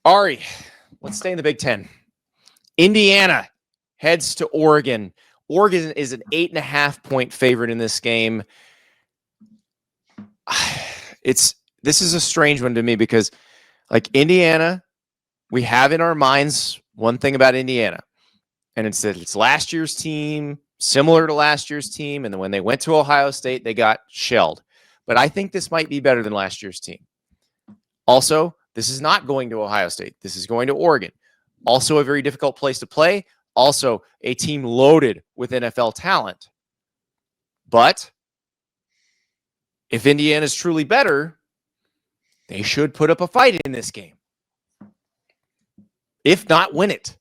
Ari, let's stay in the Big Ten. Indiana heads to Oregon. Oregon is an 8.5-point favorite in this game. This is a strange one to me because, like, Indiana, we have in our minds one thing about Indiana, and it's that it's last year's team, similar to last year's team, and then when they went to Ohio State, they got shelled. But I think this might be better than last year's team. Also, this is not going to Ohio State. This is going to Oregon. Also a very difficult place to play. Also a team loaded with NFL talent. But if Indiana is truly better, they should put up a fight in this game. If not, win it.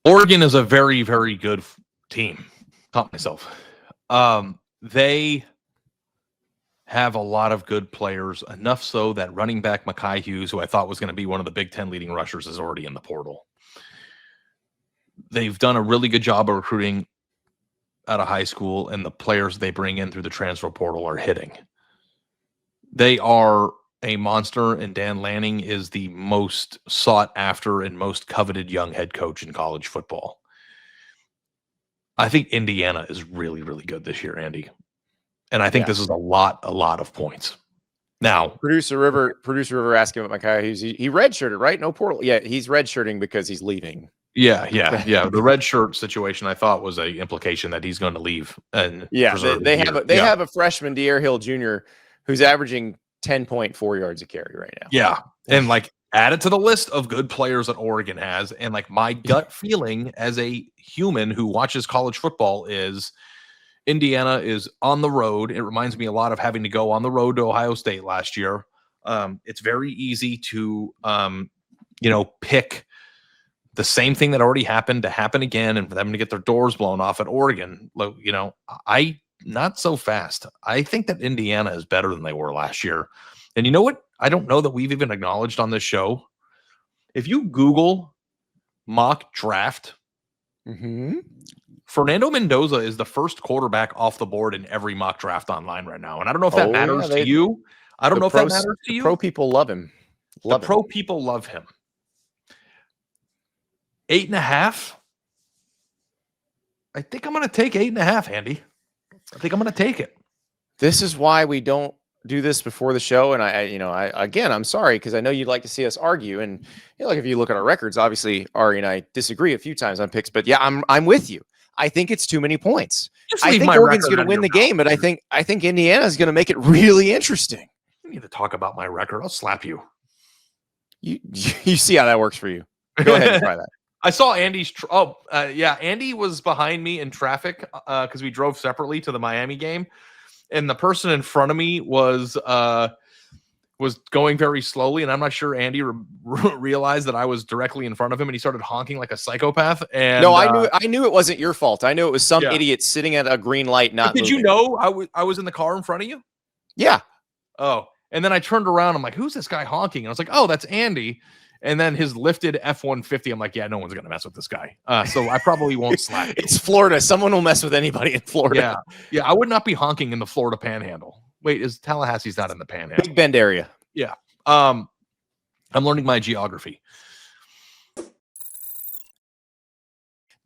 Oregon is a very, very good team. Caught myself. They have a lot of good players, enough so that running back Mekhi Hughes, who I thought was going to be one of the Big Ten leading rushers, is already in the portal. They've done a really good job of recruiting out of high school, and the players they bring in through the transfer portal are hitting. They are a monster, and Dan Lanning is the most sought after and most coveted young head coach in college football. I think Indiana is really, really good this year, Andy. And I think this is a lot of points. Now, Producer River asking about Mekhi Hughes. He redshirted, right? No portal. Yeah, he's redshirting because he's leaving. Yeah. The red shirt situation, I thought, was an implication that he's going to leave. And they have a freshman, De'Aaron Hill Jr., who's averaging 10.4 yards a carry right now. Yeah, and like added to the list of good players that Oregon has, and like my gut feeling as a human who watches college football is Indiana is on the road. It reminds me a lot of having to go on the road to Ohio State last year. It's very easy to, pick the same thing that already happened to happen again and for them to get their doors blown off at Oregon. Not so fast. I think that Indiana is better than they were last year. And you know what? I don't know that we've even acknowledged on this show. If you Google mock draft, Fernando Mendoza is the first quarterback off the board in every mock draft online right now. And I don't know if that matters to you. I don't know if that matters to you. Pro people love him. Pro people love him. 8.5. I think I'm going to take 8.5, Andy. I think I'm going to take it. This is why we don't do this before the show. And I'm sorry, because I know you'd like to see us argue. And if you look at our records, obviously Ari and I disagree a few times on picks, but yeah, I'm with you. I think it's too many points. I think Oregon's going to win the game, but I think Indiana's going to make it really interesting. You need to talk about my record. I'll slap you. You see how that works for you. Go ahead and try that. I saw Andy's. Andy was behind me in traffic because we drove separately to the Miami game, and the person in front of me was going very slowly, and I'm not sure Andy realized that I was directly in front of him, and he started honking like a psychopath. And no, I knew it wasn't your fault. I knew it was some idiot sitting at a green light not moving. Did you know I was in the car in front of you? Yeah. Oh, and then I turned around. I'm like, who's this guy honking? And I was like, oh, that's Andy. And then his lifted F-150. I'm like, yeah, no one's going to mess with this guy. So I probably won't slap you. It's Florida. Someone will mess with anybody in Florida. Yeah. I would not be honking in the Florida Panhandle. Wait, Tallahassee's not in the Panhandle? Big Bend area. Yeah. I'm learning my geography.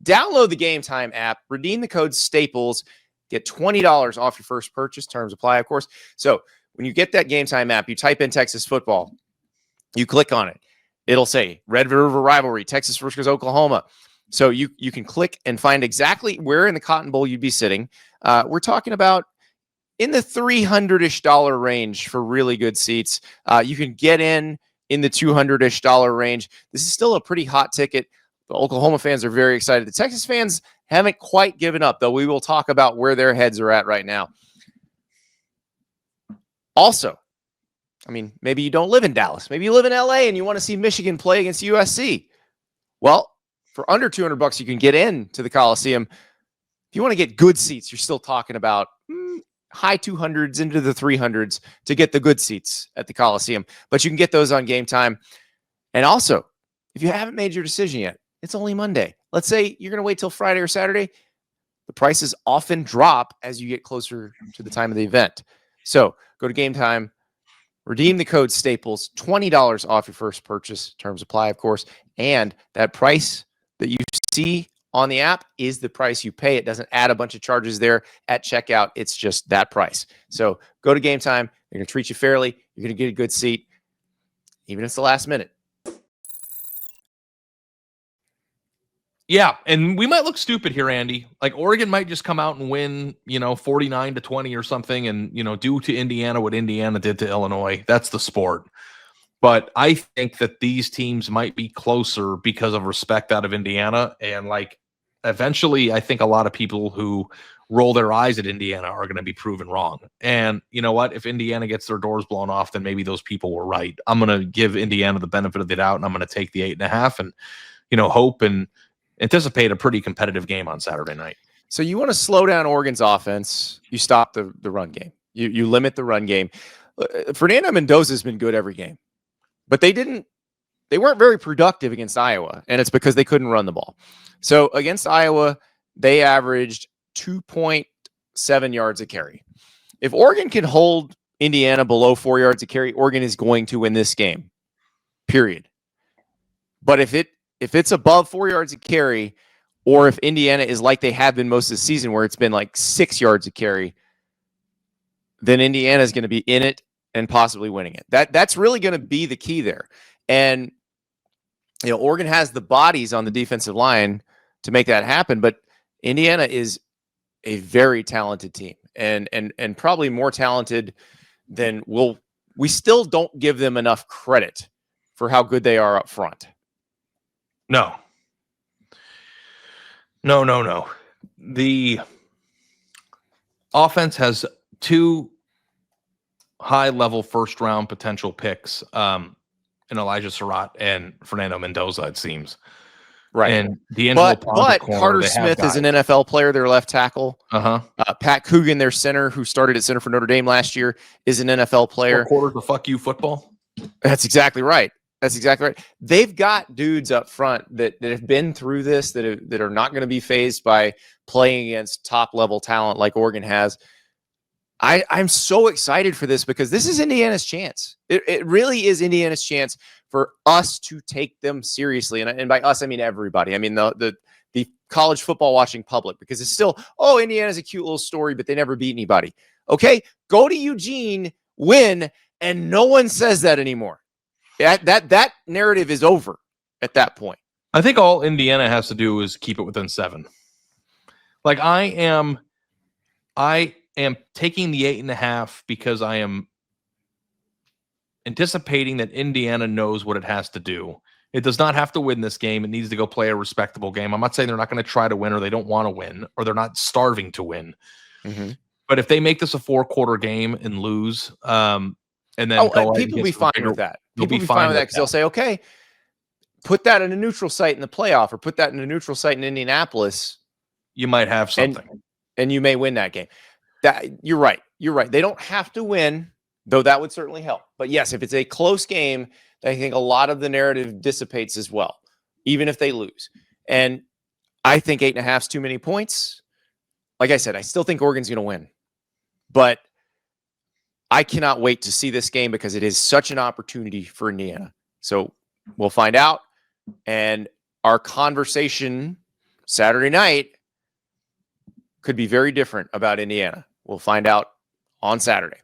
Download the Game Time app. Redeem the code STAPLES. Get $20 off your first purchase. Terms apply, of course. So when you get that Game Time app, you type in Texas football. You click on it. It'll say Red River Rivalry, Texas versus Oklahoma. So you can click and find exactly where in the Cotton Bowl you'd be sitting. We're talking about in the $300-ish range for really good seats. You can get in the $200-ish range. This is still a pretty hot ticket. The Oklahoma fans are very excited. The Texas fans haven't quite given up, though. We will talk about where their heads are at right now. Also, maybe you don't live in Dallas. Maybe you live in LA and you want to see Michigan play against USC. Well, for under $200, you can get into the Coliseum. If you want to get good seats, you're still talking about high 200s into the 300s to get the good seats at the Coliseum. But you can get those on Game Time. And also, if you haven't made your decision yet, it's only Monday. Let's say you're going to wait till Friday or Saturday. The prices often drop as you get closer to the time of the event. So go to Game Time. Redeem the code Staples, $20 off your first purchase. Terms apply, of course. And that price that you see on the app is the price you pay. It doesn't add a bunch of charges there at checkout. It's just that price. So go to Game Time. They're going to treat you fairly. You're going to get a good seat, even if it's the last minute. Yeah, and we might look stupid here, Andy. Like Oregon might just come out and win, 49-20 or something, and do to Indiana what Indiana did to Illinois. That's the sport. But I think that these teams might be closer because of respect out of Indiana, and eventually, I think a lot of people who roll their eyes at Indiana are going to be proven wrong. And you know what? If Indiana gets their doors blown off, then maybe those people were right. I'm going to give Indiana the benefit of the doubt, and I'm going to take the 8.5, and hope and anticipate a pretty competitive game on Saturday night. So you want to slow down Oregon's offense, you stop the run game. You limit the run game. Fernando Mendoza's been good every game, but they weren't very productive against Iowa, and it's because they couldn't run the ball. So against Iowa, they averaged 2.7 yards a carry. If Oregon can hold Indiana below 4 yards a carry, Oregon is going to win this game, period. But if it's above 4 yards a carry, or if Indiana is like they have been most of the season, where it's been like 6 yards a carry, then Indiana is going to be in it and possibly winning it. That's really going to be the key there. And Oregon has the bodies on the defensive line to make that happen, but Indiana is a very talented team, and probably more talented than we still don't give them enough credit for how good they are up front. No. The offense has two high-level first-round potential picks in Elijah Surratt and Fernando Mendoza, it seems. Right. And D'Angelo but Carter Smith is an NFL player, their left tackle. Pat Coogan, their center, who started at center for Notre Dame last year, is an NFL player. 4 quarters of fuck you football. That's exactly right. They've got dudes up front that have been through this, that are not going to be fazed by playing against top-level talent like Oregon has. I'm so excited for this because this is Indiana's chance. It really is Indiana's chance for us to take them seriously. And by us, I mean everybody. I mean the college football watching public, because it's still, Indiana's a cute little story, but they never beat anybody. Okay, go to Eugene, win, and no one says that anymore. That narrative is over at that point. I think all Indiana has to do is keep it within 7. Like I am taking the 8.5 because I am anticipating that Indiana knows what it has to do. It does not have to win this game. It needs to go play a respectable game. I'm not saying they're not going to try to win, or they don't want to win, or they're not starving to win. Mm-hmm. But if they make this a 4-quarter game and lose, and then people will be fine with that. People will be fine with that because they'll say, okay, put that in a neutral site in the playoff, or put that in a neutral site in Indianapolis. You might have something. And you may win that game. You're right. They don't have to win, though that would certainly help. But yes, if it's a close game, I think a lot of the narrative dissipates as well, even if they lose. And I think 8.5 is too many points. Like I said, I still think Oregon's going to win. But I cannot wait to see this game because it is such an opportunity for Indiana. So we'll find out. And our conversation Saturday night could be very different about Indiana. We'll find out on Saturday.